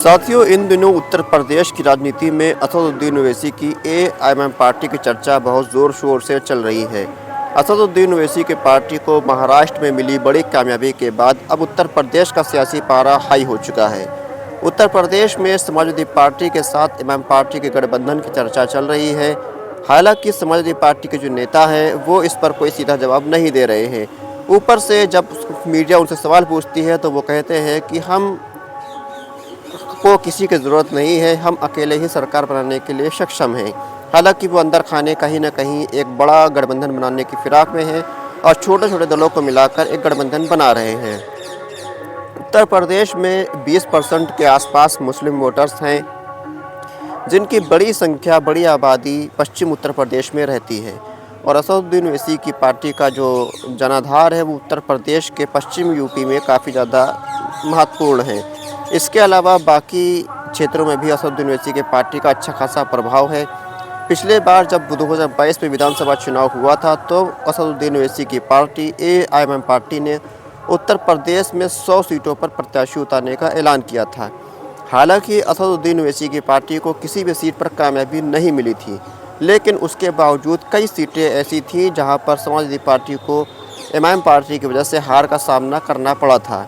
साथियों, इन दिनों उत्तर प्रदेश की राजनीति में असदुद्दीन ओवैसी की एआईएमआईएम पार्टी की चर्चा बहुत ज़ोर शोर से चल रही है। असदुद्दीन ओवैसी की पार्टी को महाराष्ट्र में मिली बड़ी कामयाबी के बाद अब उत्तर प्रदेश का सियासी पारा हाई हो चुका है। उत्तर प्रदेश में समाजवादी पार्टी के साथ एमआईएम पार्टी के गठबंधन की चर्चा चल रही है। हालांकि समाजवादी पार्टी के जो नेता हैं वो इस पर कोई सीधा जवाब नहीं दे रहे हैं। ऊपर से जब मीडिया उनसे सवाल पूछती है तो वो कहते हैं कि हम को किसी की ज़रूरत नहीं है, हम अकेले ही सरकार बनाने के लिए सक्षम हैं। हालांकि वो अंदर खाने कहीं ना कहीं एक बड़ा गठबंधन बनाने की फिराक में हैं और छोटे छोटे दलों को मिलाकर एक गठबंधन बना रहे हैं। उत्तर प्रदेश में 20% के आसपास मुस्लिम वोटर्स हैं, जिनकी बड़ी संख्या, बड़ी आबादी पश्चिम उत्तर प्रदेश में रहती है और असदुद्दीन ओवैसी की पार्टी का जो जनाधार है वो उत्तर प्रदेश के पश्चिम यूपी में काफ़ी ज़्यादा महत्वपूर्ण है। इसके अलावा बाकी क्षेत्रों में भी असदुद्दीन ओवैसी की पार्टी का अच्छा खासा प्रभाव है। पिछले बार जब 2022 में विधानसभा चुनाव हुआ था तो असदुद्दीन ओवैसी की पार्टी एआईएमआईएम पार्टी ने उत्तर प्रदेश में 100 सीटों पर प्रत्याशी उतारने का ऐलान किया था। हालांकि असदुद्दीन ओवैसी की पार्टी को किसी भी सीट पर कामयाबी नहीं मिली थी, लेकिन उसके बावजूद कई सीटें ऐसी थीं जहां पर समाजवादी पार्टी को एमआईएम पार्टी की वजह से हार का सामना करना पड़ा था।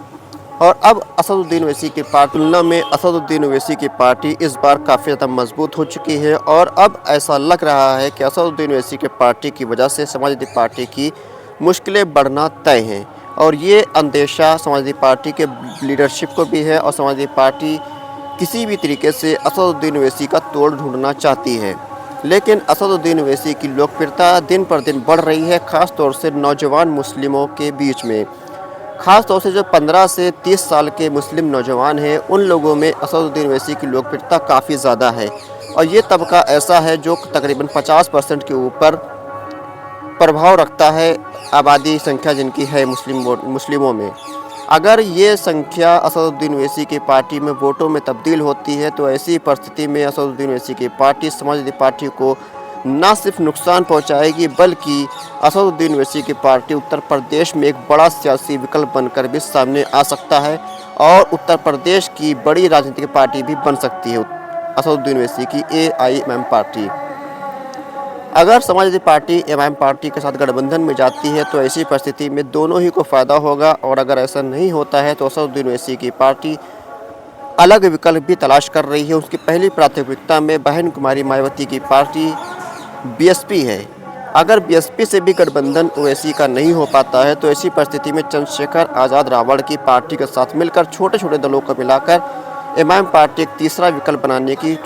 और अब असदुद्दीन ओवैसी की पार्टी तुलना में असदुद्दीन ओवैसी की पार्टी इस बार काफ़ी ज़्यादा मजबूत हो चुकी है और अब ऐसा लग रहा है कि असदुद्दीन ओवैसी की पार्टी की वजह से समाजवादी पार्टी की मुश्किलें बढ़ना तय हैं। और ये अंदेशा समाजवादी पार्टी के लीडरशिप को भी है और समाजवादी पार्टी किसी भी तरीके से असदुद्दीन ओवैसी का तोड़ ढूंढना चाहती है। लेकिन असदुद्दीन ओवैसी की लोकप्रियता दिन पर दिन बढ़ रही है, ख़ास तौर से नौजवान मुस्लिमों के बीच में। ख़ास तौर से जो 15 से 30 साल के मुस्लिम नौजवान हैं, उन लोगों में असदुद्दीन ओवैसी की लोकप्रियता काफ़ी ज़्यादा है और ये तबका ऐसा है जो तकरीबन 50% के ऊपर प्रभाव रखता है, आबादी संख्या जिनकी है मुस्लिमों में। अगर ये संख्या असदुद्दीन ओवैसी की पार्टी में वोटों में तब्दील होती है तो ऐसी परिस्थिति में असदुद्दीन ओवैसी की पार्टी समाजवादी पार्टी को न सिर्फ नुकसान पहुंचाएगी, बल्कि असदुद्दीन ओवैसी की पार्टी उत्तर प्रदेश में एक बड़ा सियासी विकल्प बनकर भी सामने आ सकता है और उत्तर प्रदेश की बड़ी राजनीतिक पार्टी भी बन सकती है असदुद्दीन ओवैसी की एआईएमआईएम पार्टी। अगर समाजवादी पार्टी एमआईएम पार्टी के साथ गठबंधन में जाती है तो ऐसी परिस्थिति में दोनों ही को फ़ायदा होगा और अगर ऐसा नहीं होता है तो असदुद्दीन ओवैसी की पार्टी अलग विकल्प भी तलाश कर रही है। उसकी पहली प्राथमिकता में बहन कुमारी मायावती की पार्टी बीएसपी है। अगर बीएसपी से भी गठबंधन ओवैसी का नहीं हो पाता है तो ऐसी परिस्थिति में चंद्रशेखर आज़ाद रावण की पार्टी के साथ मिलकर छोटे छोटे दलों को मिलाकर एमआईएम पार्टी एक तीसरा विकल्प बनाने की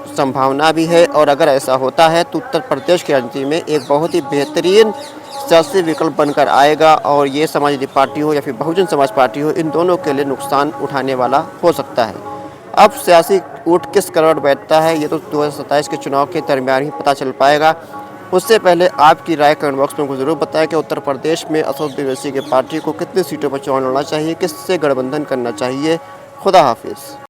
संभावना भी है। और अगर ऐसा होता है तो उत्तर प्रदेश की राजनीति में एक बहुत ही बेहतरीन सियासी विकल्प बनकर आएगा और ये समाजवादी पार्टी हो या फिर बहुजन समाज पार्टी हो, इन दोनों के लिए नुकसान उठाने वाला हो सकता है। अब सियासी ऊँट किस करवट बैठता है ये तो 2027 के चुनाव के दरमियान ही पता चल पाएगा। उससे पहले आपकी राय कमेंट बॉक्स में मुझे ज़रूर बताएं कि उत्तर प्रदेश में असदुद्दीन ओवैसी की पार्टी को कितनी सीटों पर चुनाव लड़ना चाहिए, किससे गठबंधन करना चाहिए। खुदा हाफिज़।